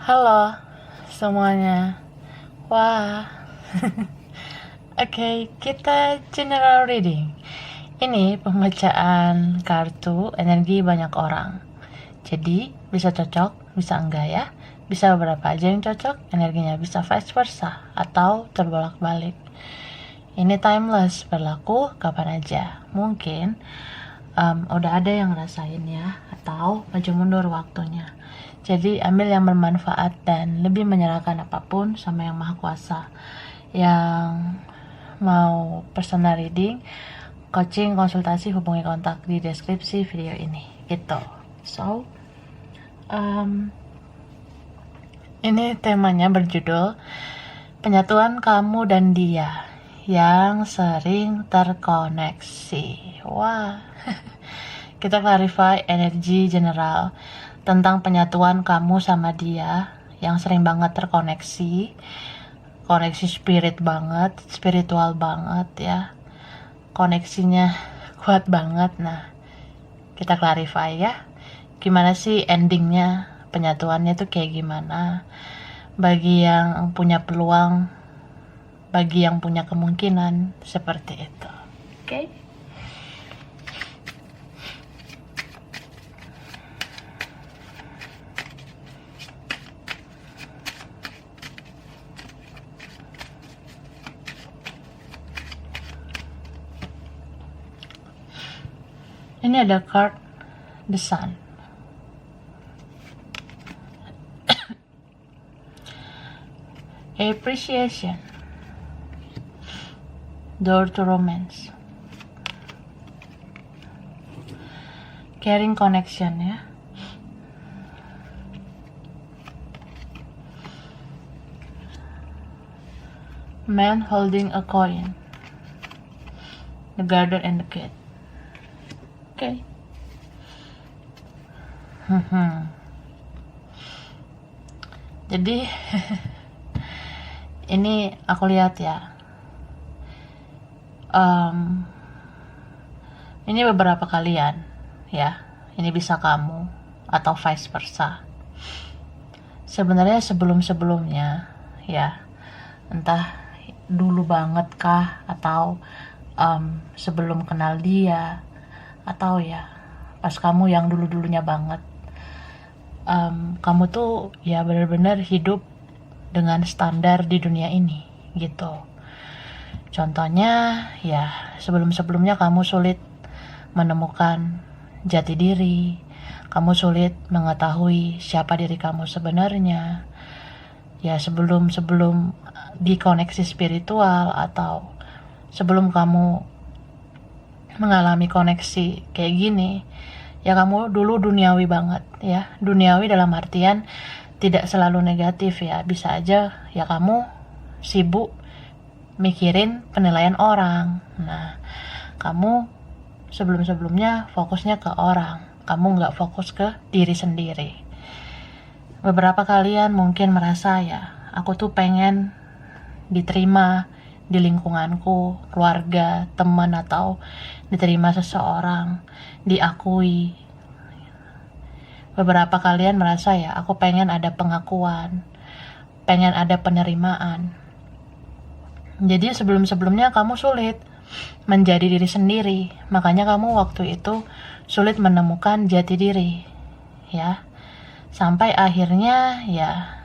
Halo semuanya. Wah. Oke, kita general reading. Ini pembacaan kartu energi banyak orang. Jadi, bisa cocok, bisa enggak ya. Bisa beberapa aja yang cocok, energinya bisa vice versa atau terbolak-balik. Ini timeless, berlaku kapan aja. Mungkin udah ada yang ngerasain ya, atau maju mundur waktunya. Jadi ambil yang bermanfaat dan lebih menyerahkan apapun sama yang maha kuasa. Yang mau personal reading, coaching, konsultasi, hubungi kontak di deskripsi video ini gitu. So ini temanya berjudul penyatuan kamu dan dia yang sering terkoneksi. Wah. Kita clarify energi general tentang penyatuan kamu sama dia yang sering banget terkoneksi, koneksi spirit banget, spiritual banget ya, koneksinya kuat banget. Nah, kita clarify ya, gimana sih endingnya, penyatuannya tuh kayak gimana, bagi yang punya peluang, bagi yang punya kemungkinan, seperti itu. Oke? Ini ada card The Sun. Appreciation. Door to romance. Caring connection ya. Man holding a coin. The garden and the kid. Oke. Jadi ini aku lihat ya. Ini beberapa kalian ya. Ini bisa kamu atau vice versa. Sebenarnya sebelum-sebelumnya ya, entah dulu banget kah atau sebelum kenal dia, atau ya pas kamu yang dulu-dulunya banget, kamu tuh ya benar-benar hidup dengan standar di dunia ini gitu. Contohnya ya sebelum-sebelumnya kamu sulit menemukan jati diri, kamu sulit mengetahui siapa diri kamu sebenarnya ya, sebelum dikoneksi spiritual, atau sebelum kamu mengalami koneksi kayak gini ya, kamu dulu duniawi banget ya. Duniawi dalam artian tidak selalu negatif ya, bisa aja ya kamu sibuk mikirin penilaian orang. Nah, kamu sebelum-sebelumnya fokusnya ke orang, kamu nggak fokus ke diri sendiri. Beberapa kalian mungkin merasa ya, aku tuh pengen diterima di lingkunganku, keluarga, teman, atau diterima seseorang, diakui. Beberapa kalian merasa ya, aku pengen ada pengakuan, pengen ada penerimaan. Jadi sebelum-sebelumnya kamu sulit menjadi diri sendiri, makanya kamu waktu itu sulit menemukan jati diri ya, sampai akhirnya ya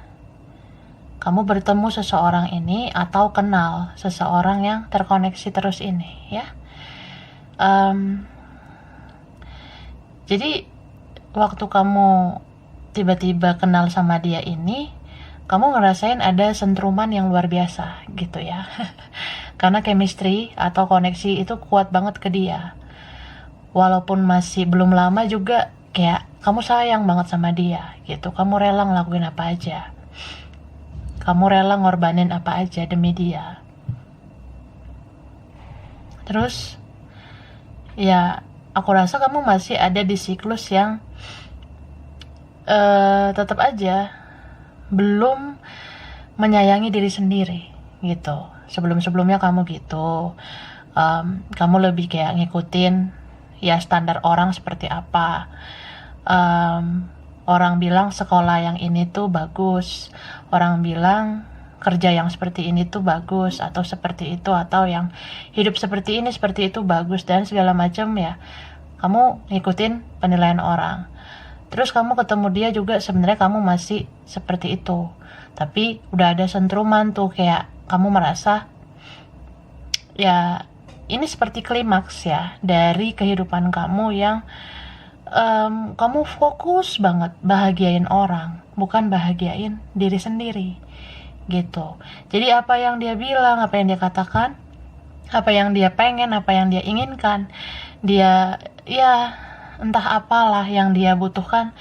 kamu bertemu seseorang ini atau kenal seseorang yang terkoneksi terus ini ya. Jadi waktu kamu tiba-tiba kenal sama dia ini, kamu ngerasain ada sentruman yang luar biasa gitu ya. Karena chemistry atau koneksi itu kuat banget ke dia. Walaupun masih belum lama juga, kayak kamu sayang banget sama dia gitu. Kamu rela ngelakuin apa aja, kamu rela ngorbanin apa aja demi dia. Terus ya aku rasa kamu masih ada di siklus yang tetap aja belum menyayangi diri sendiri gitu. Sebelum-sebelumnya kamu gitu, kamu lebih kayak ngikutin ya standar orang seperti apa, Orang bilang sekolah yang ini tuh bagus, orang bilang kerja yang seperti ini tuh bagus, atau seperti itu, atau yang hidup seperti ini, seperti itu bagus, dan segala macam ya. Kamu ngikutin penilaian orang. Terus kamu ketemu dia juga sebenarnya kamu masih seperti itu. Tapi udah ada sentruman tuh, kayak kamu merasa ya ini seperti klimaks ya dari kehidupan kamu yang kamu fokus banget bahagiain orang, bukan bahagiain diri sendiri gitu. Jadi apa yang dia bilang, apa yang dia katakan, apa yang dia pengen, apa yang dia inginkan, dia ya entah apalah yang dia butuhkan,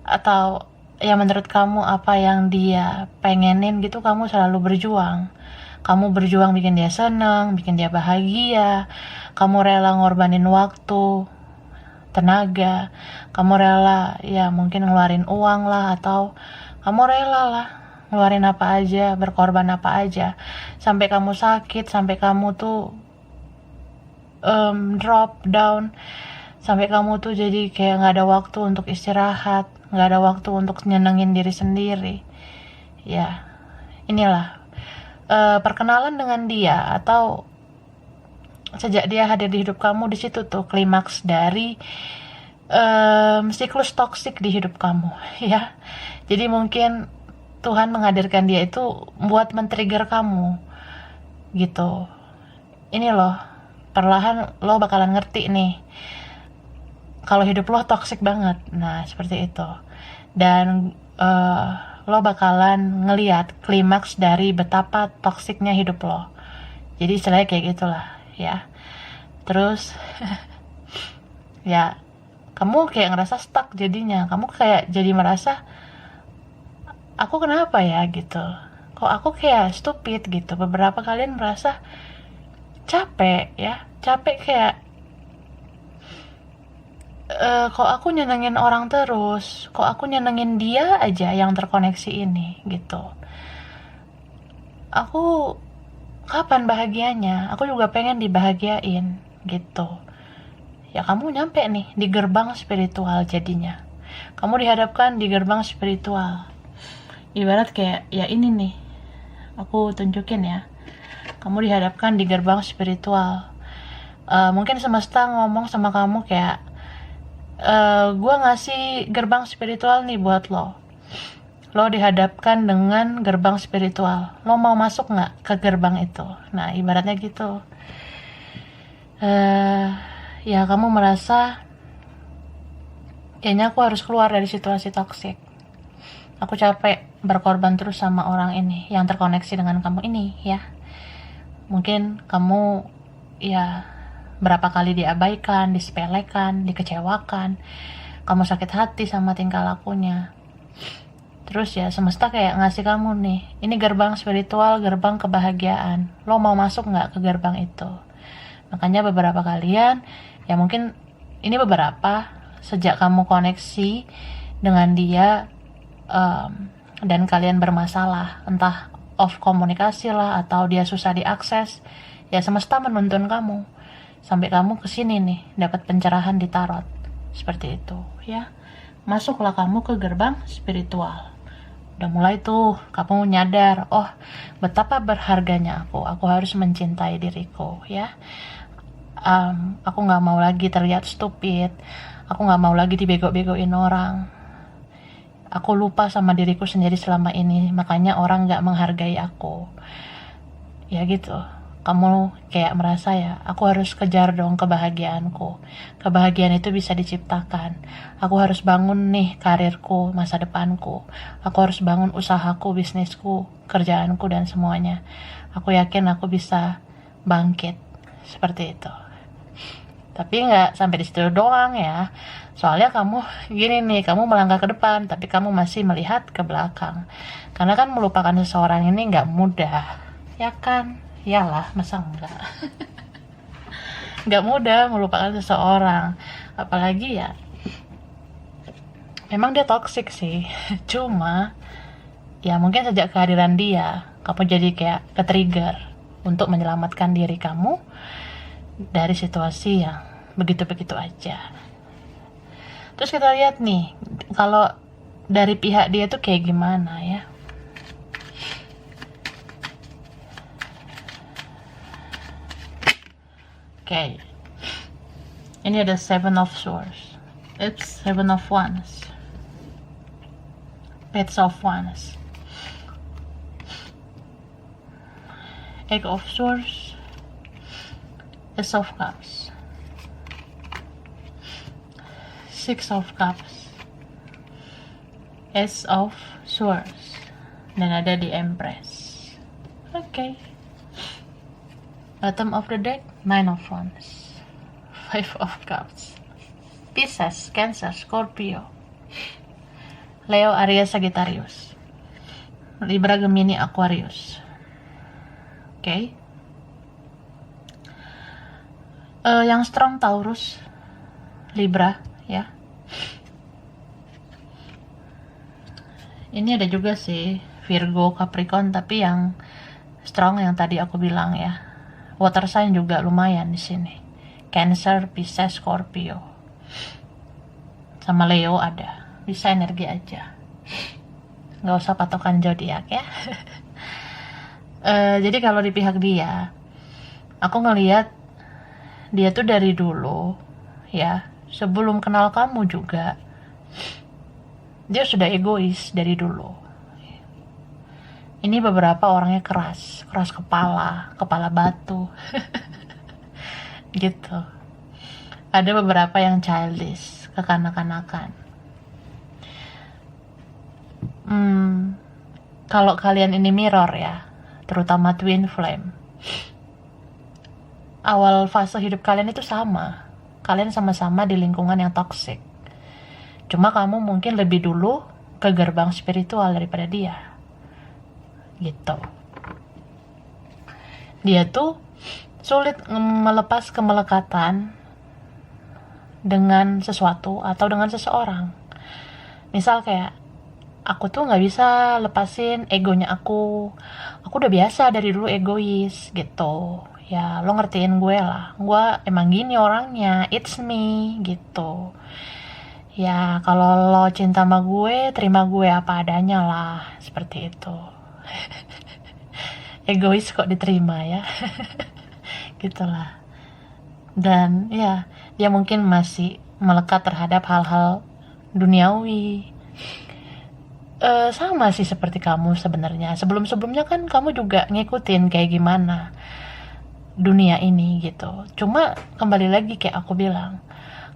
atau ya menurut kamu apa yang dia pengenin gitu, kamu selalu berjuang. Kamu berjuang bikin dia senang, bikin dia bahagia. Kamu rela ngorbanin waktu, tenaga. Kamu rela ya mungkin ngeluarin uang lah, atau kamu rela lah ngeluarin apa aja, berkorban apa aja, sampai kamu sakit, sampai kamu tuh drop down, sampai kamu tuh jadi kayak nggak ada waktu untuk istirahat, nggak ada waktu untuk nyenengin diri sendiri. Ya inilah perkenalan dengan dia, atau sejak dia hadir di hidup kamu, di situ tuh klimaks dari siklus toksik di hidup kamu ya. Jadi mungkin Tuhan menghadirkan dia itu buat men-trigger kamu gitu. Ini loh, perlahan lo bakalan ngerti nih kalau hidup lo toksik banget. Nah seperti itu. Dan lo bakalan ngeliat klimaks dari betapa toksiknya hidup lo. Jadi istilahnya kayak gitulah ya. Terus ya kamu kayak ngerasa stuck jadinya. Kamu kayak jadi merasa, aku kenapa ya gitu, kok aku kayak stupid gitu. Beberapa kalian merasa capek ya, capek kayak kok aku nyenengin orang terus, kok aku nyenengin dia aja yang terkoneksi ini gitu. Aku kapan bahagianya? Aku juga pengen dibahagiain gitu. Ya kamu nyampe nih di gerbang spiritual jadinya. Kamu dihadapkan di gerbang spiritual. Ibarat kayak ya ini nih, aku tunjukin ya. Kamu dihadapkan di gerbang spiritual. Mungkin semesta ngomong sama kamu kayak, gue ngasih gerbang spiritual nih buat lo. Lo dihadapkan dengan gerbang spiritual. Lo mau masuk nggak ke gerbang itu? Nah ibaratnya gitu. Ya kamu merasa kayaknya aku harus keluar dari situasi toksik. Aku capek berkorban terus sama orang ini yang terkoneksi dengan kamu ini ya. Mungkin kamu ya berapa kali diabaikan, disepelekan, dikecewakan. Kamu sakit hati sama tingkah lakunya. Terus ya semesta kayak ngasih kamu nih, ini gerbang spiritual, gerbang kebahagiaan. Lo mau masuk nggak ke gerbang itu? Makanya beberapa kalian, ya mungkin ini beberapa, sejak kamu koneksi dengan dia dan kalian bermasalah, entah off komunikasi lah, atau dia susah diakses, ya semesta menuntun kamu sampai kamu kesini nih, dapat pencerahan di tarot seperti itu ya. Masuklah kamu ke gerbang spiritual. Udah mulai tuh kamu nyadar, oh betapa berharganya aku harus mencintai diriku ya. Aku nggak mau lagi terlihat stupid, aku nggak mau lagi dibego-begoin orang. Aku lupa sama diriku sendiri selama ini, makanya orang gak menghargai aku. Ya gitu. Kamu kayak merasa ya, aku harus kejar dong kebahagiaanku. Kebahagiaan itu bisa diciptakan. Aku harus bangun nih karirku, masa depanku. Aku harus bangun usahaku, bisnisku, kerjaanku, dan semuanya. Aku yakin aku bisa bangkit. Seperti itu. Tapi nggak sampai di situ doang ya. Soalnya kamu gini nih, kamu melangkah ke depan, tapi kamu masih melihat ke belakang. Karena kan melupakan seseorang ini nggak mudah, ya kan? Iyalah, masa enggak? Nggak mudah melupakan seseorang, apalagi ya. Memang dia toksik sih, cuma ya mungkin sejak kehadiran dia, kamu jadi kayak ke-trigger untuk menyelamatkan diri kamu dari situasi yang begitu-begitu aja. Terus kita lihat nih, kalau dari pihak dia tuh kayak gimana ya. Oke, ini ada Seven of Swords. It's Seven of Wands, Page of Wands, Eight of Swords, Ace of Cups, Six of Cups, Ace of Swords, dan ada di Empress. Oke. Bottom of the deck, Nine of Wands, Five of Cups, Pisces, Cancer, Scorpio, Leo, Aries, Sagittarius, Libra, Gemini, Aquarius. Oke. Yang strong Taurus, Libra, ya. Ini ada juga sih Virgo, Capricorn, tapi yang strong yang tadi aku bilang ya. Water sign juga lumayan di sini. Cancer, Pisces, Scorpio, sama Leo ada. Bisa energi aja. Nggak usah patokan zodiak ya. Jadi kalau di pihak dia, aku ngelihat dia tuh dari dulu ya, sebelum kenal kamu juga, dia sudah egois dari dulu. Ini beberapa orangnya keras kepala batu. Gitu. Ada beberapa yang childish, kekanak-kanakan. Kalau kalian ini mirror ya, terutama twin flame, awal fase hidup kalian itu sama. Kalian sama-sama di lingkungan yang toxic. Cuma kamu mungkin lebih dulu ke gerbang spiritual daripada dia. Gitu. Dia tuh sulit melepas kemelekatan dengan sesuatu atau dengan seseorang. Misal kayak, aku tuh nggak bisa lepasin egonya aku udah biasa dari dulu egois gitu ya, lo ngertiin gue lah, gue emang gini orangnya, it's me gitu ya. Kalau lo cinta sama gue, terima gue apa adanya lah, seperti itu. Egois kok diterima ya. Gitulah. Dan ya, dia mungkin masih melekat terhadap hal-hal duniawi. Sama sih seperti kamu sebenarnya. Sebelumnya kan kamu juga ngikutin kayak gimana dunia ini gitu. Cuma kembali lagi kayak aku bilang,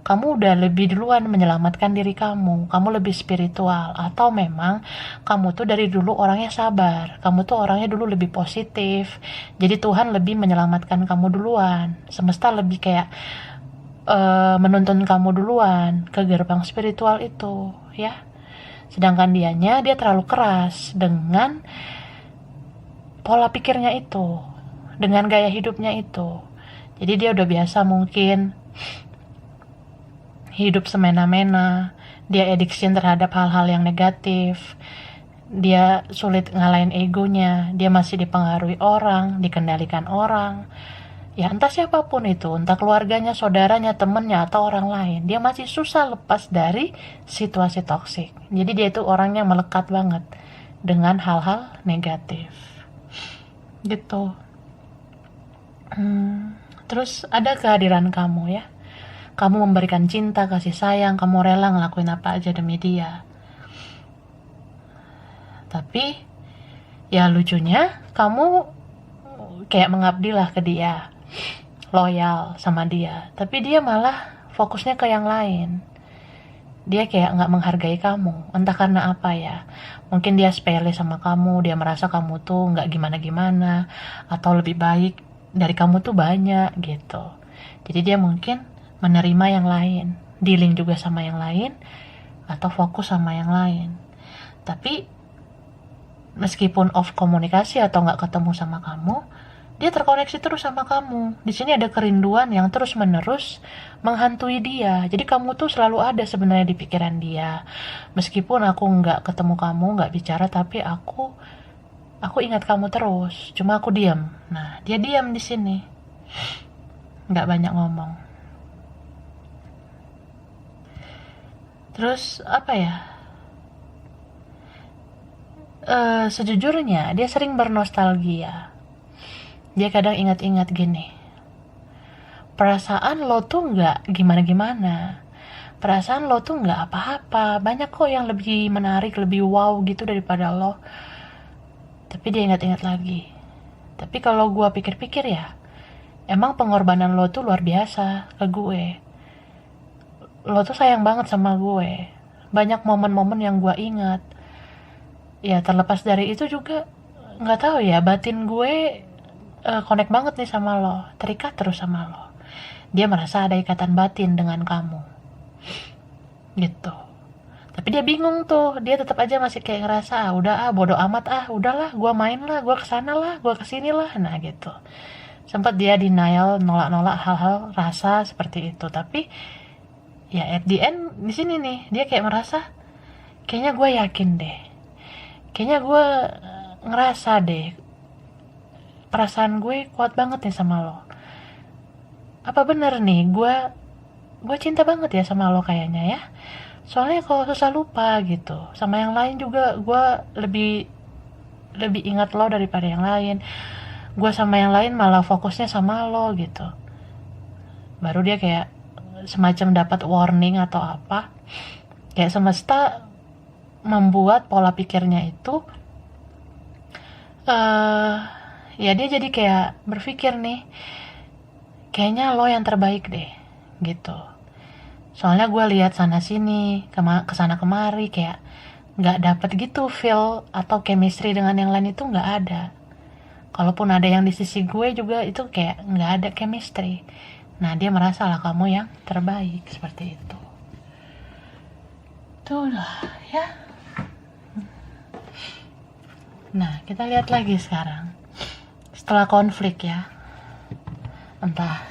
kamu udah lebih duluan menyelamatkan diri kamu lebih spiritual, atau memang kamu tuh dari dulu orangnya sabar, kamu tuh orangnya dulu lebih positif, jadi Tuhan lebih menyelamatkan kamu duluan, semesta lebih kayak menuntun kamu duluan ke gerbang spiritual itu ya. Sedangkan dia terlalu keras dengan pola pikirnya itu, dengan gaya hidupnya itu. Jadi dia udah biasa mungkin hidup semena-mena, dia addiction terhadap hal-hal yang negatif, dia sulit ngalahin egonya, dia masih dipengaruhi orang, dikendalikan orang, ya entah siapapun itu, entah keluarganya, saudaranya, temennya, atau orang lain, dia masih susah lepas dari situasi toksik. Jadi dia itu orangnya melekat banget dengan hal-hal negatif gitu. Terus ada kehadiran kamu ya, kamu memberikan cinta, kasih sayang, kamu rela ngelakuin apa aja demi dia. Tapi ya lucunya kamu kayak mengabdilah ke dia, loyal sama dia, tapi dia malah fokusnya ke yang lain. Dia kayak gak menghargai kamu, entah karena apa ya. Mungkin dia sepele sama kamu, dia merasa kamu tuh gak gimana-gimana, atau lebih baik dari kamu tuh banyak gitu. Jadi dia mungkin menerima yang lain, dealing juga sama yang lain, atau fokus sama yang lain. Tapi meskipun off komunikasi atau nggak ketemu sama kamu, dia terkoneksi terus sama kamu. Di sini ada kerinduan yang terus menerus menghantui dia. Jadi kamu tuh selalu ada sebenarnya di pikiran dia. Meskipun aku nggak ketemu kamu, nggak bicara, tapi aku ingat kamu terus. Cuma aku diam. Nah, dia diam di sini, nggak banyak ngomong. Terus apa ya, sejujurnya dia sering bernostalgia. Dia kadang ingat-ingat gini, perasaan lo tuh nggak gimana-gimana, perasaan lo tuh nggak apa-apa, banyak kok yang lebih menarik, lebih wow gitu daripada lo. Tapi dia ingat-ingat lagi. Tapi kalau gue pikir-pikir ya, emang pengorbanan lo tuh luar biasa ke gue. Lo tuh sayang banget sama gue. Banyak momen-momen yang gue ingat. Ya terlepas dari itu juga, nggak tahu ya, batin gue connect banget nih sama lo, terikat terus sama lo. Dia merasa ada ikatan batin dengan kamu, gitu. Tapi dia bingung tuh, dia tetap aja masih kayak ngerasa, udah bodo amat udahlah, gue main lah, gue kesana lah, gue kesini lah, nah gitu. Sempat dia denial, nolak-nolak hal-hal rasa seperti itu. Tapi ya at the end di sini nih, dia kayak merasa, kayaknya gue yakin deh, kayaknya gue ngerasa deh, perasaan gue kuat banget nih sama lo. Apa bener nih, gue cinta banget ya sama lo kayaknya ya. Soalnya kalau susah lupa gitu, sama yang lain juga gue lebih lebih ingat lo daripada yang lain. Gue sama yang lain malah fokusnya sama lo gitu. Baru dia kayak semacam dapat warning atau apa, kayak semesta membuat pola pikirnya itu ya dia jadi kayak berpikir nih, kayaknya lo yang terbaik deh gitu. Soalnya gue lihat sana sini, kesana kemari, kayak nggak dapet gitu feel atau chemistry dengan yang lain, itu nggak ada. Kalaupun ada yang di sisi gue juga, itu kayak nggak ada chemistry. Nah dia merasa lah kamu yang terbaik, seperti itu. Tuh lah ya. Nah kita lihat lagi sekarang, setelah konflik ya, entah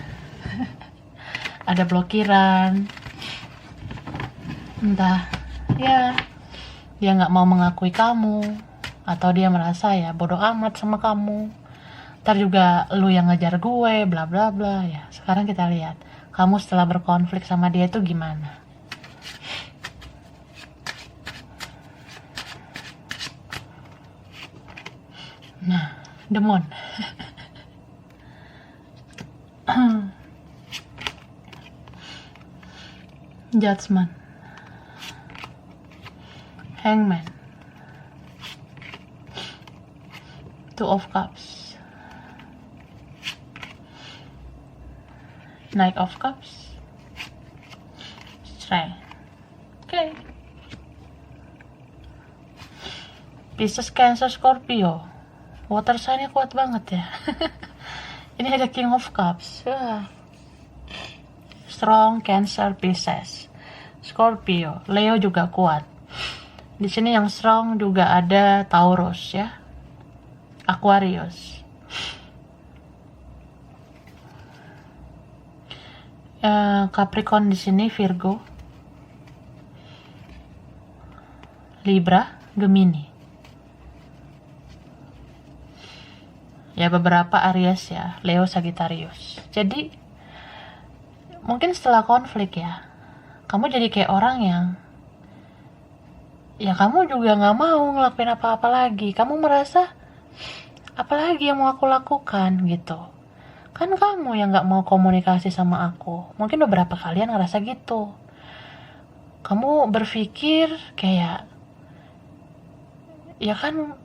ada blokiran, entah ya dia nggak mau mengakui kamu, atau dia merasa ya bodo amat sama kamu, ntar juga lu yang ngejar gue, bla bla bla ya. Sekarang kita lihat kamu setelah berkonflik sama dia itu gimana. Nah, demon. Judgment, Hangman, Two of Cups, Knight of Cups, Strength. Okay. Pisces, Cancer, Scorpio. Water sign-nya kuat banget ya. Ini ada King of Cups. Strong, Cancer, Pisces, Scorpio, Leo juga kuat. Di sini yang strong juga ada Taurus ya, Aquarius, Capricorn di sini, Virgo, Libra, Gemini. Ya beberapa Aries ya, Leo, Sagittarius. Jadi mungkin setelah konflik ya, kamu jadi kayak orang yang ya kamu juga gak mau ngelakuin apa-apa lagi. Kamu merasa apalagi yang mau aku lakukan gitu. Kan kamu yang gak mau komunikasi sama aku. Mungkin beberapa kalian ngerasa gitu. Kamu berpikir kayak, ya kan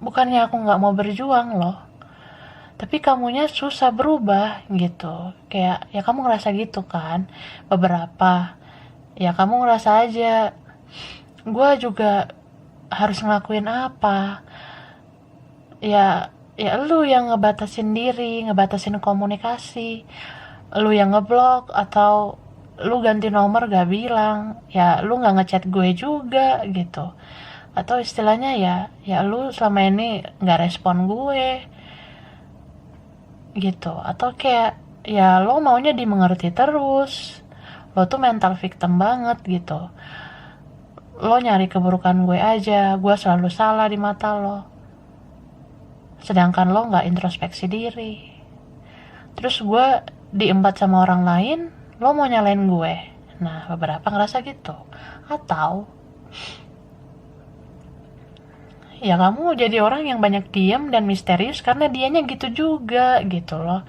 bukannya aku gak mau berjuang loh, tapi kamunya susah berubah gitu. Kayak ya kamu ngerasa gitu kan beberapa. Ya kamu ngerasa aja, gue juga harus ngelakuin apa. Ya lu yang ngebatasin diri, ngebatasin komunikasi, lu yang ngeblok, atau lu ganti nomor gak bilang, ya lu gak ngechat gue juga gitu. Atau istilahnya ya lu selama ini gak respon gue gitu. Atau kayak ya lo maunya dimengerti terus, lo tuh mental victim banget gitu. Lo nyari keburukan gue aja, gue selalu salah di mata lo, sedangkan lo gak introspeksi diri. Terus gue diembat sama orang lain, lo mau nyalain gue. Nah, beberapa ngerasa gitu. Atau ya kamu jadi orang yang banyak diam dan misterius karena dianya gitu juga gitu loh.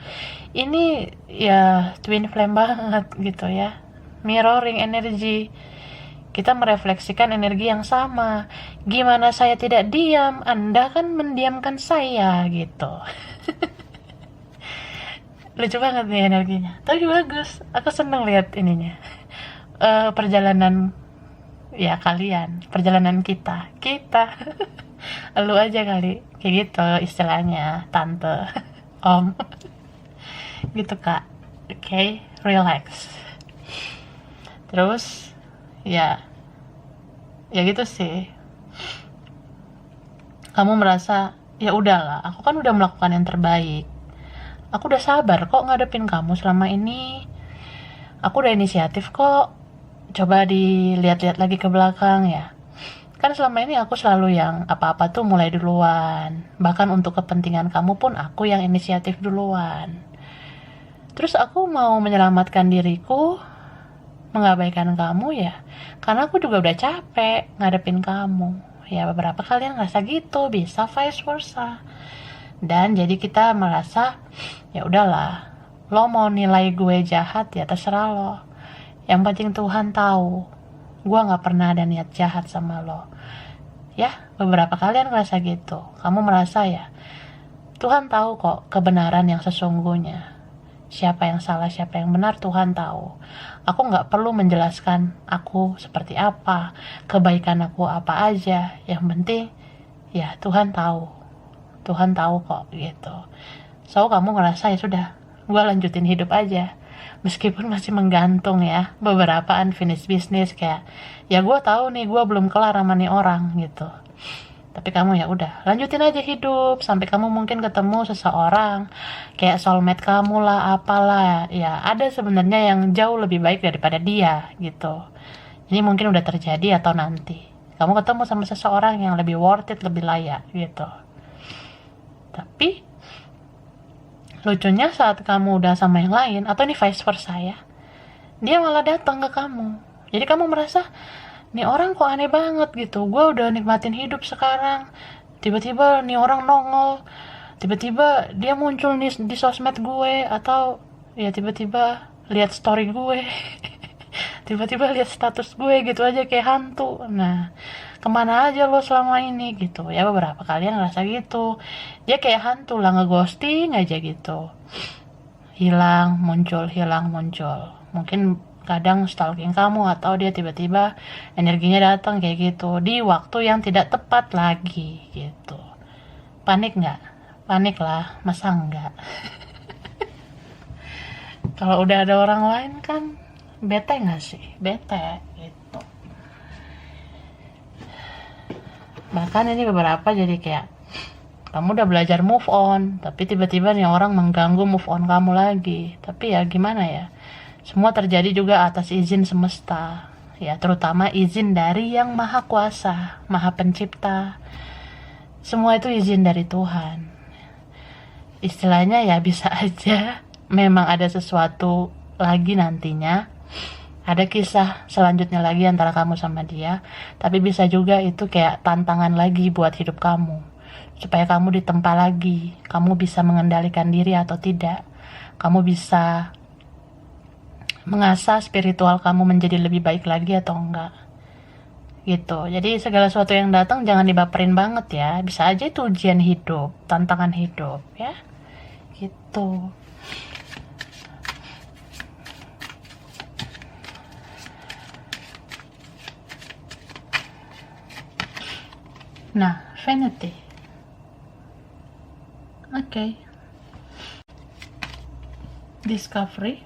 Ini ya twin flame banget gitu ya. Mirroring energi. Kita merefleksikan energi yang sama. Gimana saya tidak diam, Anda kan mendiamkan saya gitu. Lucu banget nih energinya. Tapi bagus. Aku seneng lihat ininya. Perjalanan ya kalian, perjalanan kita. Lu aja kali. Kayak gitu istilahnya, tante, om. Gitu Kak. Oke, relax. Terus ya gitu sih. Kamu merasa ya udahlah, aku kan udah melakukan yang terbaik. Aku udah sabar kok ngadepin kamu selama ini. Aku udah inisiatif kok. Coba dilihat-lihat lagi ke belakang ya. Kan selama ini aku selalu yang apa-apa tuh mulai duluan. Bahkan untuk kepentingan kamu pun aku yang inisiatif duluan. Terus aku mau menyelamatkan diriku, mengabaikan kamu ya. Karena aku juga udah capek ngadepin kamu. Ya beberapa kalian ngerasa gitu, bisa vice versa. Dan jadi kita merasa ya udahlah, lo mau nilai gue jahat ya terserah lo. Yang penting Tuhan tahu gue nggak pernah ada niat jahat sama lo. Ya beberapa kalian ngerasa gitu. Kamu merasa ya Tuhan tahu kok kebenaran yang sesungguhnya. Siapa yang salah, siapa yang benar, Tuhan tahu. Aku nggak perlu menjelaskan aku seperti apa, kebaikan aku apa aja. Yang penting ya Tuhan tahu. Tuhan tahu kok gitu. So kamu ngerasa ya sudah, gue lanjutin hidup aja. Meskipun masih menggantung ya, beberapa unfinished business kayak ya gue tahu nih gue belum kelar sama nih orang gitu. Tapi kamu ya udah lanjutin aja hidup sampai kamu mungkin ketemu seseorang kayak soulmate kamu lah, apalah ya, ada sebenarnya yang jauh lebih baik daripada dia gitu. Ini mungkin udah terjadi atau nanti kamu ketemu sama seseorang yang lebih worth it, lebih layak gitu. Tapi lucunya saat kamu udah sama yang lain, atau ini vice versa ya, dia malah datang ke kamu. Jadi kamu merasa nih orang kok aneh banget gitu. Gue udah nikmatin hidup sekarang, tiba-tiba nih orang nongol, tiba-tiba dia muncul di sosmed gue, atau ya tiba-tiba lihat story gue, tiba-tiba lihat status gue gitu aja kayak hantu. Nah, kemana aja lo selama ini gitu ya. Beberapa kalian ngerasa gitu, dia kayak hantu lah, ngeghosting aja gitu, hilang muncul, hilang muncul. Mungkin kadang stalking kamu, atau dia tiba-tiba energinya datang kayak gitu di waktu yang tidak tepat lagi gitu. Panik nggak? Panik lah, masa enggak? Kalau udah ada orang lain kan bete nggak sih? Bete gitu. Bahkan ini beberapa jadi kayak kamu udah belajar move on, tapi tiba-tiba nih orang mengganggu move on kamu lagi. Tapi ya gimana ya, semua terjadi juga atas izin semesta ya, terutama izin dari yang maha kuasa, maha pencipta. Semua itu izin dari Tuhan. Istilahnya ya bisa aja memang ada sesuatu lagi nantinya, ada kisah selanjutnya lagi antara kamu sama dia. Tapi bisa juga itu kayak tantangan lagi buat hidup kamu, supaya kamu ditempa lagi, kamu bisa mengendalikan diri atau tidak, kamu bisa mengasah spiritual kamu menjadi lebih baik lagi atau enggak gitu. Jadi segala sesuatu yang datang jangan dibaperin banget ya, bisa aja itu ujian hidup, tantangan hidup ya gitu. Nah, vanity. Okay. Discovery.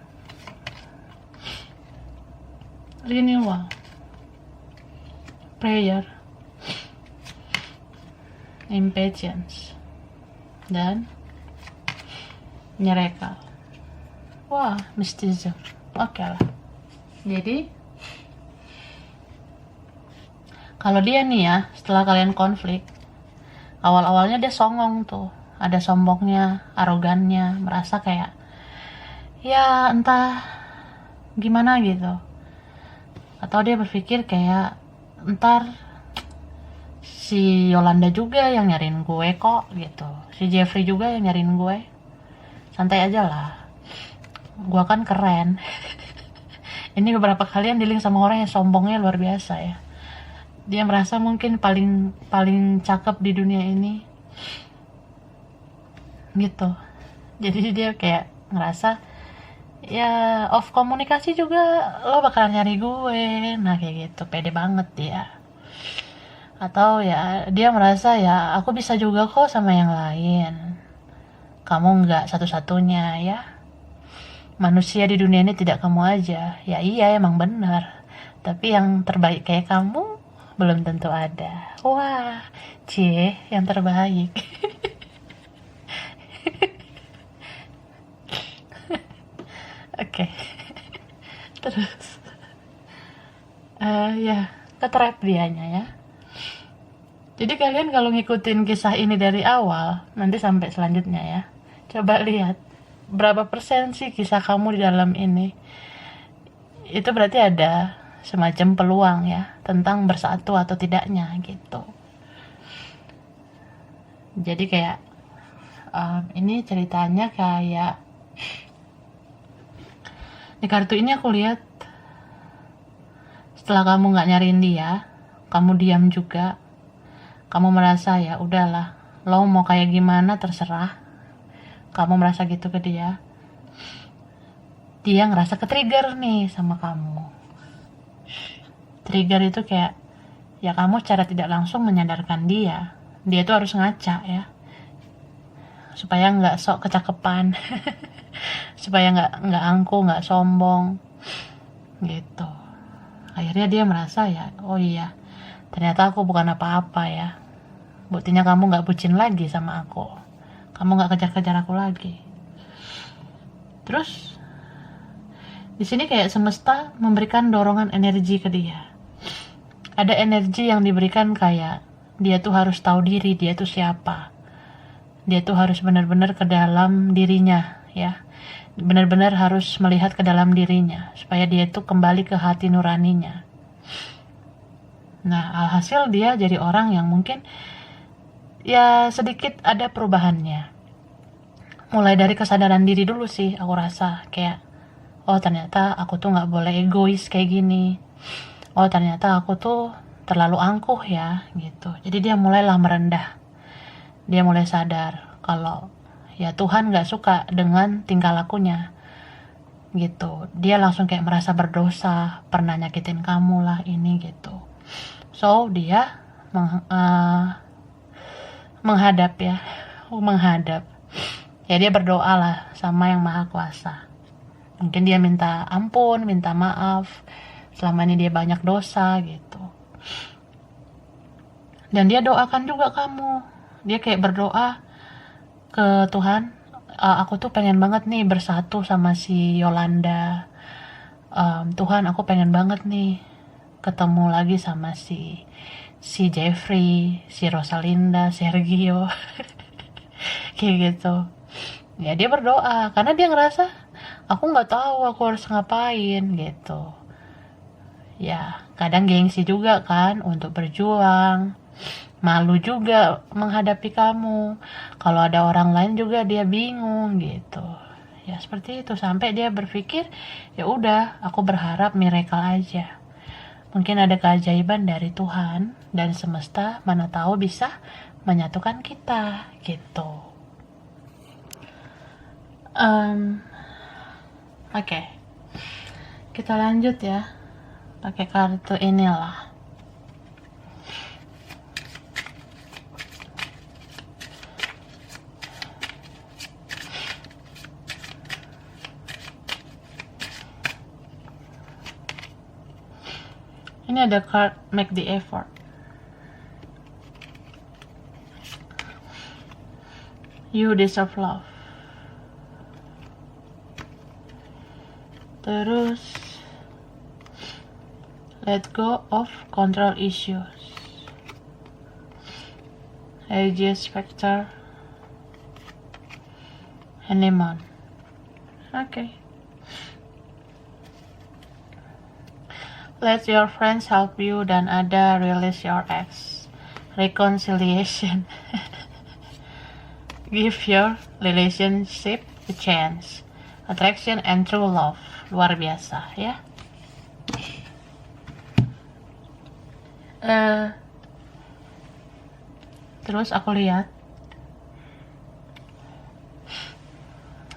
Renewal. Prayer. Impatience. Dan nyerekal. Wah, mysticism. Oke lah. Jadi kalau dia nih ya, setelah kalian konflik, awal-awalnya dia songong tuh, ada sombongnya, arogannya, merasa kayak ya entah gimana gitu. Atau dia berpikir kayak, ntar si Yolanda juga yang nyariin gue kok gitu, si Jeffrey juga yang nyariin gue, santai aja lah, gue kan keren. Ini beberapa kalian dealing sama orang yang sombongnya luar biasa ya. Dia merasa mungkin paling paling cakep di dunia ini gitu. Jadi dia kayak ngerasa ya off komunikasi juga lo bakalan nyari gue. Nah kayak gitu, pede banget dia. Atau ya dia merasa ya aku bisa juga kok sama yang lain, kamu nggak satu-satunya ya, manusia di dunia ini tidak kamu aja. Ya iya emang benar, tapi yang terbaik kayak kamu belum tentu ada. Wah, cie, yang terbaik. Oke. Terus ya ketrap dianya ya. Jadi kalian kalau ngikutin kisah ini dari awal nanti sampai selanjutnya ya, coba lihat berapa persen sih kisah kamu di dalam ini. Itu berarti ada semacam peluang ya tentang bersatu atau tidaknya gitu. Jadi kayak ini ceritanya kayak di kartu ini aku lihat setelah kamu nggak nyariin dia, kamu diam juga, kamu merasa ya udahlah, lo mau kayak gimana terserah, kamu merasa gitu ke dia ngerasa ke-trigger nih sama kamu. Trigger itu kayak ya kamu secara tidak langsung menyadarkan dia tuh harus ngaca ya, supaya nggak sok kecakepan. Supaya nggak angkuh, nggak sombong gitu. Akhirnya dia merasa ya, oh iya ternyata aku bukan apa-apa ya, buktinya kamu nggak bucin lagi sama aku, kamu nggak kejar-kejar aku lagi. Terus di sini kayak semesta memberikan dorongan energi ke dia. Ada energi yang diberikan kayak dia tuh harus tahu diri, dia tuh siapa. Dia tuh harus benar-benar ke dalam dirinya ya. Benar-benar harus melihat ke dalam dirinya supaya dia tuh kembali ke hati nuraninya. Nah, alhasil dia jadi orang yang mungkin ya sedikit ada perubahannya. Mulai dari kesadaran diri dulu sih aku rasa, kayak oh ternyata aku tuh nggak boleh egois kayak gini, oh ternyata aku tuh terlalu angkuh ya gitu. Jadi dia mulailah merendah, dia mulai sadar kalau ya Tuhan nggak suka dengan tingkah lakunya gitu. Dia langsung kayak merasa berdosa, pernah nyakitin kamu lah ini gitu. So dia menghadap ya, menghadap ya, dia berdoa lah sama yang maha kuasa. Mungkin dia minta ampun, minta maaf, selama ini dia banyak dosa gitu. Dan dia doakan juga kamu. Dia kayak berdoa ke Tuhan, aku tuh pengen banget nih bersatu sama si Yolanda. Tuhan, aku pengen banget nih ketemu lagi sama si Jeffrey, si Rosalinda, Sergio. Kayak gitu. Ya dia berdoa karena dia ngerasa aku nggak tahu aku harus ngapain gitu. Ya kadang gengsi juga kan untuk berjuang, malu juga menghadapi kamu, kalau ada orang lain juga dia bingung gitu ya. Seperti itu sampai dia berpikir ya udah aku berharap miracle aja, mungkin ada keajaiban dari Tuhan dan semesta, mana tahu bisa menyatukan kita gitu. Oke, kita lanjut ya pakai kartu inilah. Ini ada card make the effort. You deserve love. Terus let go of control issues. Aegis Spectre and Lemon. Oke. Let your friends help you, dan ada release your ex. Reconciliation. Give your relationship a chance. Attraction and true love. Luar biasa ya. Terus aku lihat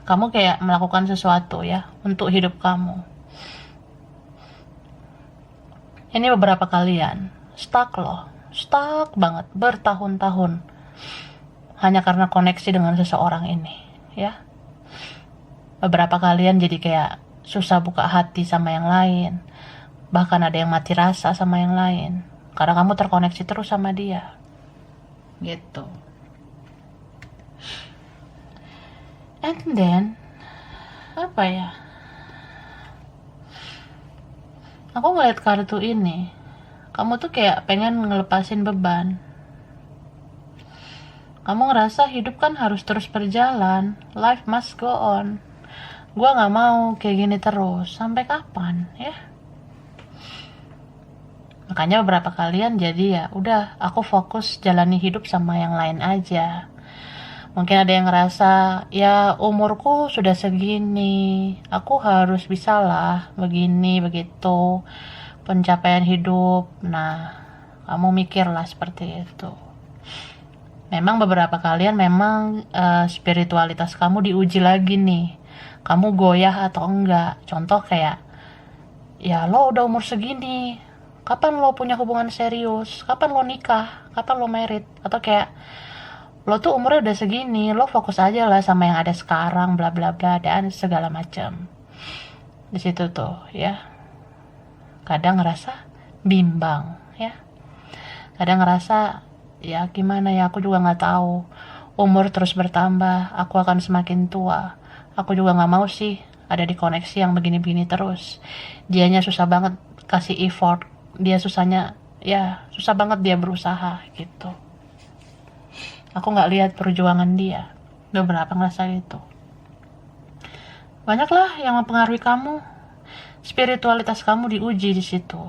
kamu kayak melakukan sesuatu ya untuk hidup kamu. Ini beberapa kalian stuck loh, stuck banget bertahun-tahun hanya karena koneksi dengan seseorang ini ya. Beberapa kalian jadi kayak susah buka hati sama yang lain, bahkan ada yang mati rasa sama yang lain karena kamu terkoneksi terus sama dia gitu. And then apa ya, aku ngeliat kartu ini, kamu tuh kayak pengen ngelepasin beban. Kamu ngerasa hidup kan harus terus berjalan, life must go on. Gua gak mau kayak gini terus, sampai kapan ya? Makanya beberapa kalian jadi ya udah, aku fokus jalani hidup sama yang lain aja. Mungkin ada yang ngerasa ya umurku sudah segini, aku harus bisa lah begini begitu pencapaian hidup. Nah, kamu mikirlah seperti itu. Memang beberapa kalian memang spiritualitas kamu diuji lagi nih. Kamu goyah atau enggak? Contoh kayak ya lo udah umur segini, kapan lo punya hubungan serius? Kapan lo nikah? Kapan lo married? Atau kayak lo tuh umurnya udah segini, lo fokus aja lah sama yang ada sekarang, bla bla bla, dan segala macam. Di situ tuh ya, kadang ngerasa bimbang ya, kadang ngerasa ya gimana ya, aku juga nggak tahu, umur terus bertambah, aku akan semakin tua, aku juga nggak mau sih ada di koneksi yang begini-begini terus. Dianya susah banget kasih effort, dia susahnya ya susah banget dia berusaha gitu. Aku nggak lihat perjuangan dia. Beberapa ngerasa gitu. Banyaklah yang mempengaruhi kamu. Spiritualitas kamu diuji di situ.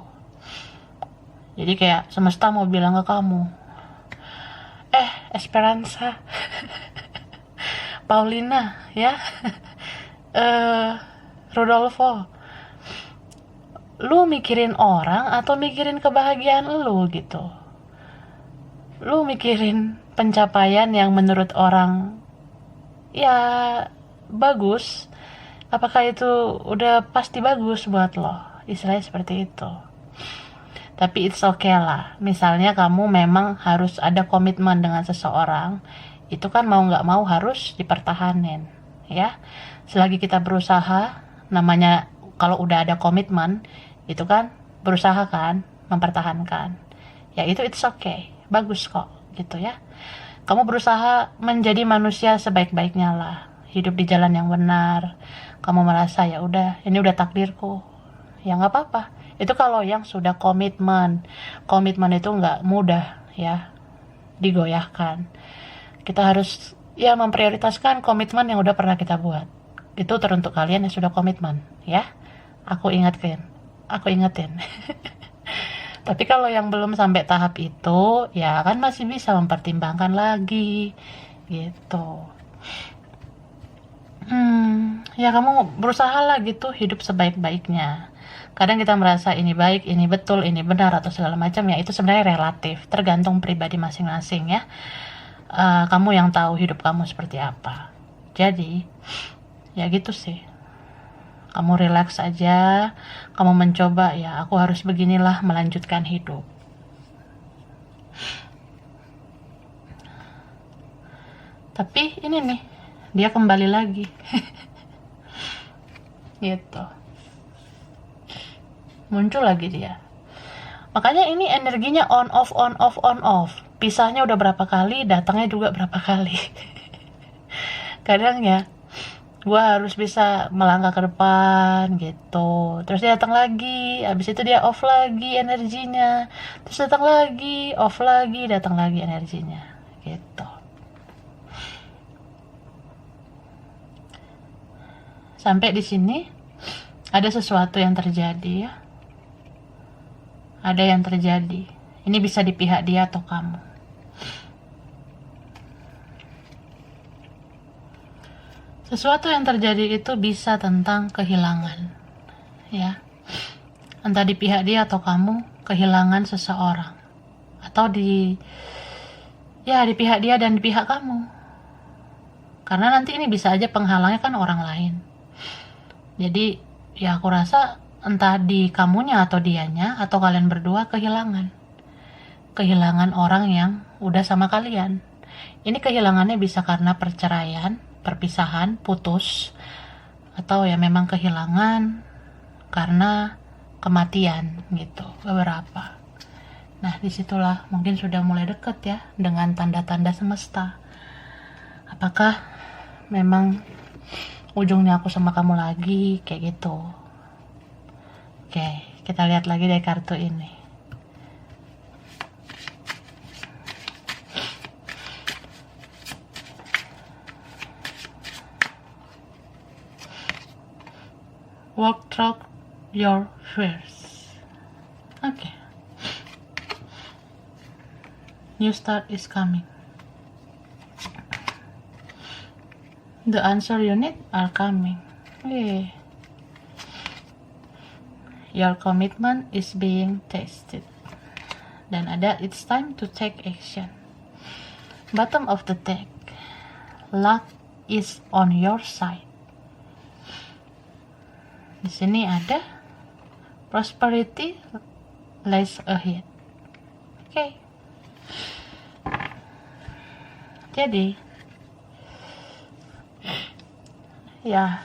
Jadi kayak semesta mau bilang ke kamu, Esperanza, Paulina, ya, Rodolfo, lu mikirin orang atau mikirin kebahagiaan lu gitu? Lu mikirin pencapaian yang menurut orang ya bagus, apakah itu udah pasti bagus buat lo? Istilahnya seperti itu. Tapi it's okay lah, misalnya kamu memang harus ada komitmen dengan seseorang, itu kan mau gak mau harus dipertahanin ya. Selagi kita berusaha, namanya kalau udah ada komitmen, itu kan berusaha kan mempertahankan ya, itu it's okay, bagus kok gitu ya. Kamu berusaha menjadi manusia sebaik-baiknya lah, hidup di jalan yang benar. Kamu merasa ya udah, ini udah takdirku, ya nggak apa-apa. Itu kalau yang sudah komitmen itu nggak mudah ya digoyahkan. Kita harus ya memprioritaskan komitmen yang udah pernah kita buat. Itu teruntuk kalian yang sudah komitmen ya, aku ingetin. Tapi kalau yang belum sampai tahap itu, ya kan masih bisa mempertimbangkan lagi, gitu. Ya kamu berusaha lah gitu, hidup sebaik-baiknya. Kadang kita merasa ini baik, ini betul, ini benar, atau segala macam, ya itu sebenarnya relatif, tergantung pribadi masing-masing ya. Kamu yang tahu hidup kamu seperti apa. Jadi, ya gitu sih. Kamu relax aja, kamu mencoba ya aku harus beginilah melanjutkan hidup. Tapi ini nih, dia kembali lagi. Gitu. Muncul lagi dia. Makanya ini energinya on off. Pisahnya udah berapa kali, datangnya juga berapa kali. Kadang ya gue harus bisa melangkah ke depan gitu, terus dia datang lagi, habis itu dia off lagi energinya, terus datang lagi, off lagi, datang lagi energinya gitu. Sampai di sini ada sesuatu yang terjadi ya. ada yang terjadi. Ini bisa di pihak dia atau kamu. Sesuatu yang terjadi itu bisa tentang kehilangan, ya. Entah di pihak dia atau kamu kehilangan seseorang, atau di pihak dia dan di pihak kamu. Karena nanti ini bisa aja penghalangnya kan orang lain. Jadi ya aku rasa entah di kamunya atau dianya atau kalian berdua kehilangan orang yang udah sama kalian. Ini kehilangannya bisa karena perceraian, perpisahan, putus, atau ya memang kehilangan karena kematian gitu, beberapa. Nah, disitulah mungkin sudah mulai deket ya dengan tanda-tanda semesta. Apakah memang ujungnya aku sama kamu lagi, kayak gitu. Oke, kita lihat lagi dari kartu ini. Walk through your fears. Okay. New start is coming. The answer you need are coming. Hey. Your commitment is being tested. Dan ada it's time to take action. Bottom of the deck. Luck is on your side. Di sini ada prosperity lies ahead. Oke. Jadi ya,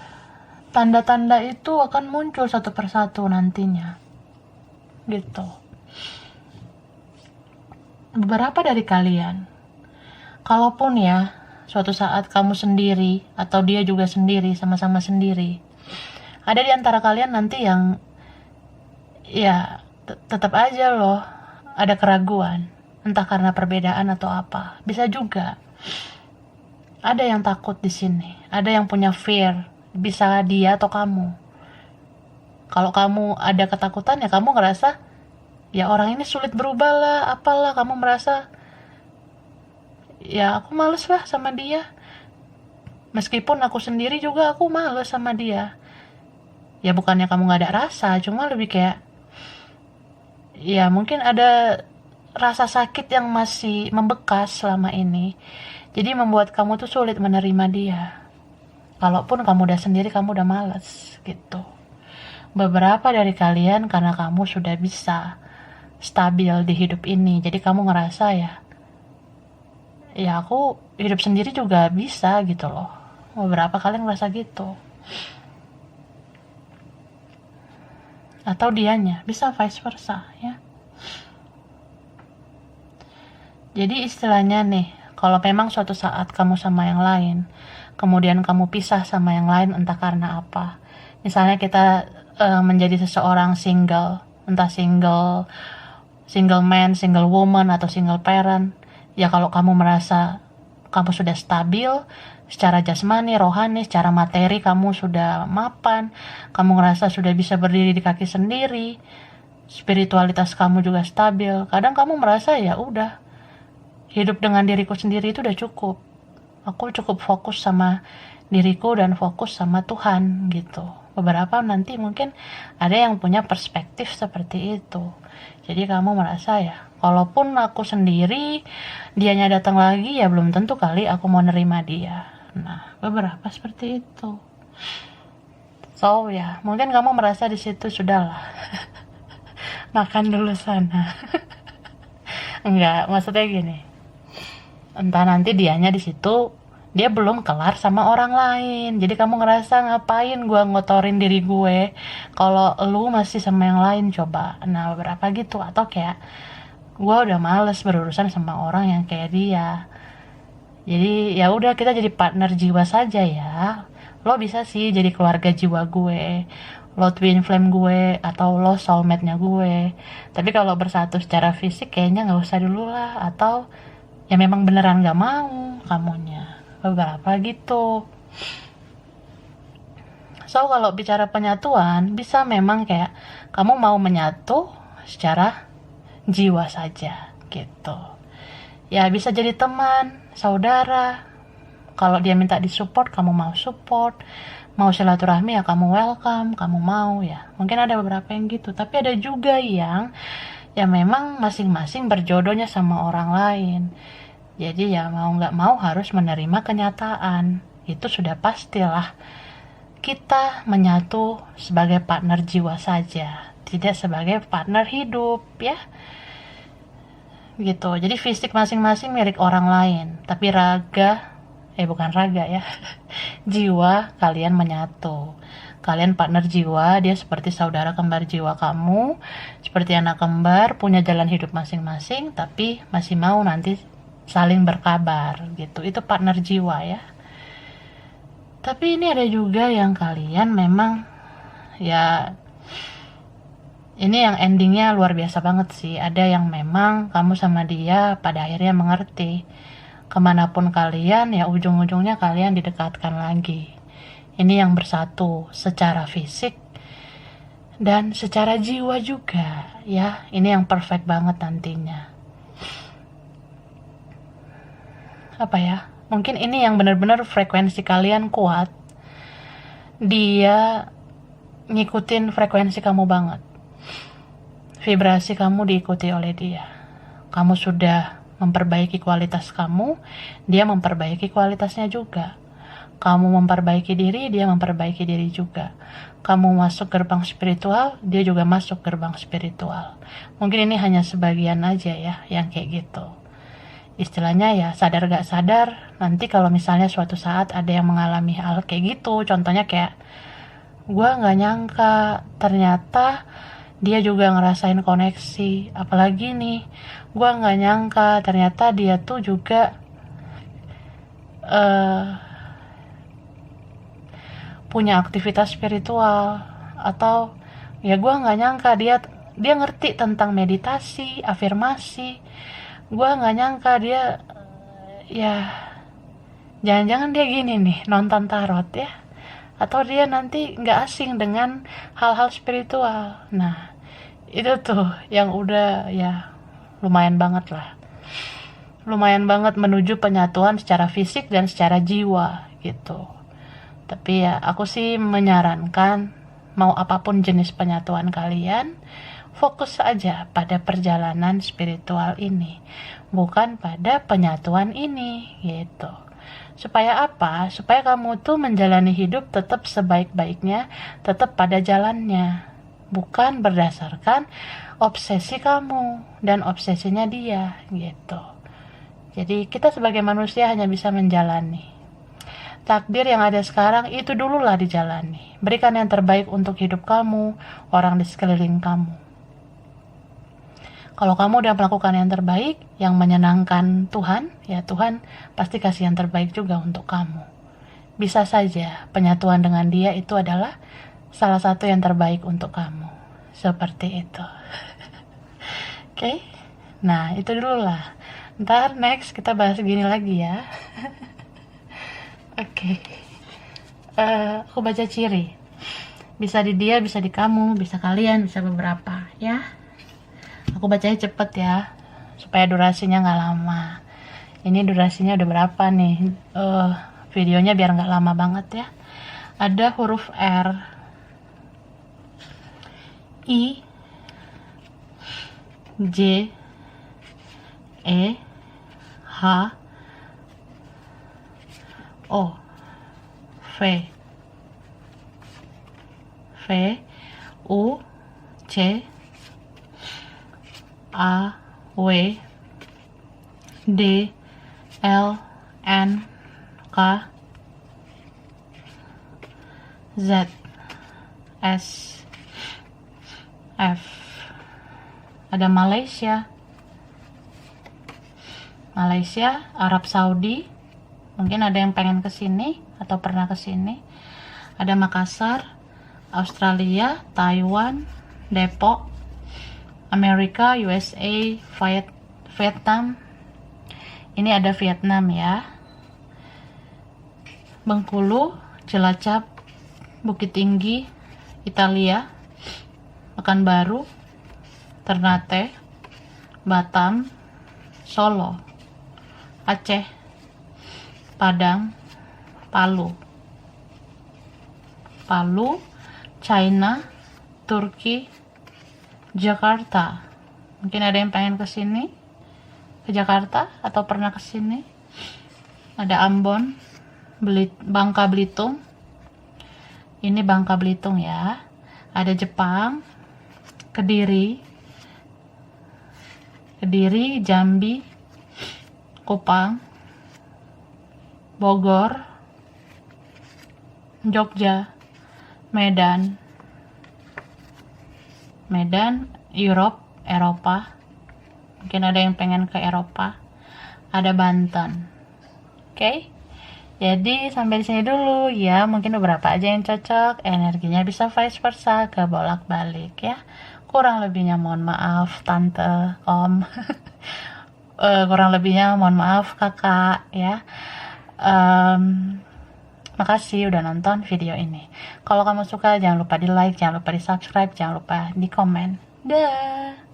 tanda-tanda itu akan muncul satu persatu nantinya. Gitu. Beberapa dari kalian, kalaupun ya suatu saat kamu sendiri atau dia juga sendiri, sama-sama sendiri, ada di antara kalian nanti yang ya tetap aja loh ada keraguan, entah karena perbedaan atau apa. Bisa juga ada yang takut di sini, ada yang punya fear, bisa dia atau kamu. Kalau kamu ada ketakutan ya kamu ngerasa ya orang ini sulit berubah lah, apalah, kamu merasa ya aku males lah sama dia. Meskipun aku sendiri juga aku males sama dia. Ya bukannya kamu gak ada rasa, cuma lebih kayak ya mungkin ada rasa sakit yang masih membekas selama ini. Jadi membuat kamu tuh sulit menerima dia. Kalaupun kamu udah sendiri, kamu udah males gitu. Beberapa dari kalian karena kamu sudah bisa stabil di hidup ini, jadi kamu ngerasa ya aku hidup sendiri juga bisa gitu loh. Beberapa kalian ngerasa gitu. Atau dianya, bisa vice versa ya. Jadi istilahnya nih, kalau memang suatu saat kamu sama yang lain, kemudian kamu pisah sama yang lain entah karena apa. Misalnya kita menjadi seseorang single, entah single man, single woman, atau single parent. Ya kalau kamu merasa kamu sudah stabil secara jasmani, rohani, secara materi kamu sudah mapan, kamu ngerasa sudah bisa berdiri di kaki sendiri, spiritualitas kamu juga stabil. Kadang kamu merasa ya udah, hidup dengan diriku sendiri itu udah cukup. Aku cukup fokus sama diriku dan fokus sama Tuhan gitu. Beberapa nanti mungkin ada yang punya perspektif seperti itu. Jadi kamu merasa ya, kalaupun aku sendiri, dianya datang lagi ya belum tentu kali aku mau nerima dia. Nah, beberapa seperti itu. So ya, mungkin kamu merasa di situ sudahlah. Makan dulu sana. Enggak, maksudnya gini. Entah nanti dianya di situ dia belum kelar sama orang lain. Jadi kamu ngerasa ngapain gue ngotorin diri gue kalau lu masih sama yang lain, coba. Nah, beberapa gitu. Atau kayak gue udah males berurusan sama orang yang kayak dia. Jadi ya udah, kita jadi partner jiwa saja ya. Lo bisa sih jadi keluarga jiwa gue, lo twin flame gue, atau lo soulmate-nya gue. Tapi kalau bersatu secara fisik kayaknya nggak usah dulu lah. Atau ya memang beneran nggak mau kamunya. Beberapa gitu. So kalau bicara penyatuan, bisa memang kayak kamu mau menyatu secara jiwa saja gitu. Ya bisa jadi teman, saudara. Kalau dia minta disupport, kamu mau support. Mau silaturahmi ya kamu welcome, kamu mau ya. Mungkin ada beberapa yang gitu, tapi ada juga yang ya memang masing-masing berjodohnya sama orang lain. Jadi ya mau nggak mau harus menerima kenyataan. Itu sudah pastilah. Kita menyatu sebagai partner jiwa saja, tidak sebagai partner hidup ya. Gitu. Jadi fisik masing-masing milik orang lain, tapi bukan raga ya. Jiwa kalian menyatu. Kalian partner jiwa, dia seperti saudara kembar jiwa kamu, seperti anak kembar, punya jalan hidup masing-masing, tapi masih mau nanti saling berkabar gitu. Itu partner jiwa ya. Tapi ini ada juga yang kalian memang ya, ini yang endingnya luar biasa banget sih. Ada yang memang kamu sama dia pada akhirnya mengerti. Kemanapun kalian, ya ujung-ujungnya kalian didekatkan lagi. Ini yang bersatu secara fisik dan secara jiwa juga ya. Ini yang perfect banget nantinya. Apa ya? Mungkin ini yang benar-benar frekuensi kalian kuat. Dia ngikutin frekuensi kamu banget. Vibrasi kamu diikuti oleh dia. Kamu sudah memperbaiki kualitas kamu, dia memperbaiki kualitasnya juga. Kamu memperbaiki diri, dia memperbaiki diri juga. Kamu masuk gerbang spiritual, dia juga masuk gerbang spiritual. Mungkin ini hanya sebagian aja ya yang kayak gitu. Istilahnya ya sadar gak sadar, nanti kalau misalnya suatu saat ada yang mengalami hal kayak gitu, contohnya kayak gue gak nyangka ternyata dia juga ngerasain koneksi, apalagi nih gue gak nyangka ternyata dia tuh juga punya aktivitas spiritual, atau ya gue gak nyangka dia ngerti tentang meditasi, afirmasi. Gue gak nyangka dia ya jangan-jangan dia gini nih nonton tarot ya, atau dia nanti gak asing dengan hal-hal spiritual. Nah itu tuh yang udah ya lumayan banget lah, lumayan banget menuju penyatuan secara fisik dan secara jiwa gitu. Tapi ya aku sih menyarankan mau apapun jenis penyatuan kalian, fokus aja pada perjalanan spiritual ini, bukan pada penyatuan ini gitu. Supaya apa? Supaya kamu tuh menjalani hidup tetap sebaik-baiknya, tetap pada jalannya, bukan berdasarkan obsesi kamu dan obsesinya dia gitu. Jadi kita sebagai manusia hanya bisa menjalani. Takdir yang ada sekarang itu dululah dijalani. Berikan yang terbaik untuk hidup kamu, orang di sekeliling kamu. Kalau kamu udah melakukan yang terbaik, yang menyenangkan Tuhan, ya Tuhan pasti kasih yang terbaik juga untuk kamu. Bisa saja penyatuan dengan dia itu adalah salah satu yang terbaik untuk kamu. Seperti itu. Oke? Nah, itu dulu lah. Ntar next kita bahas gini lagi ya. Oke. Aku baca ciri. Bisa di dia, bisa di kamu, bisa kalian, bisa beberapa ya. Aku bacanya cepet ya, supaya durasinya nggak lama. Ini durasinya udah berapa nih? Videonya biar nggak lama banget ya. Ada huruf R, I, J, E, H, O, V, U, C, A, W, D, L, N, K, Z, S, F. Ada Malaysia, Arab Saudi. Mungkin ada yang pengen kesini atau pernah kesini. Ada Makassar, Australia, Taiwan, Depok, Amerika, USA, Vietnam. Ini ada Vietnam ya. Bengkulu, Cilacap, Bukit Tinggi, Italia, Pekanbaru, Ternate, Batam, Solo, Aceh, Padang, Palu, China, Turki, Jakarta. Mungkin ada yang pengen ke sini, ke Jakarta, atau pernah ke sini. Ada Ambon, Bangka Belitung. Ini Bangka Belitung ya. Ada Jepang, Kediri, Jambi, Kupang, Bogor, Jogja, Medan, Eropa. Mungkin ada yang pengen ke Eropa. Ada Banten. Oke? Jadi sampai di sini dulu ya. Mungkin beberapa aja yang cocok. Energinya bisa vice versa, ke bolak-balik ya. Kurang lebihnya mohon maaf tante, om. Kurang lebihnya mohon maaf kakak ya. Makasih udah nonton video ini. Kalau kamu suka jangan lupa di like, jangan lupa di subscribe, jangan lupa di komen. Dah.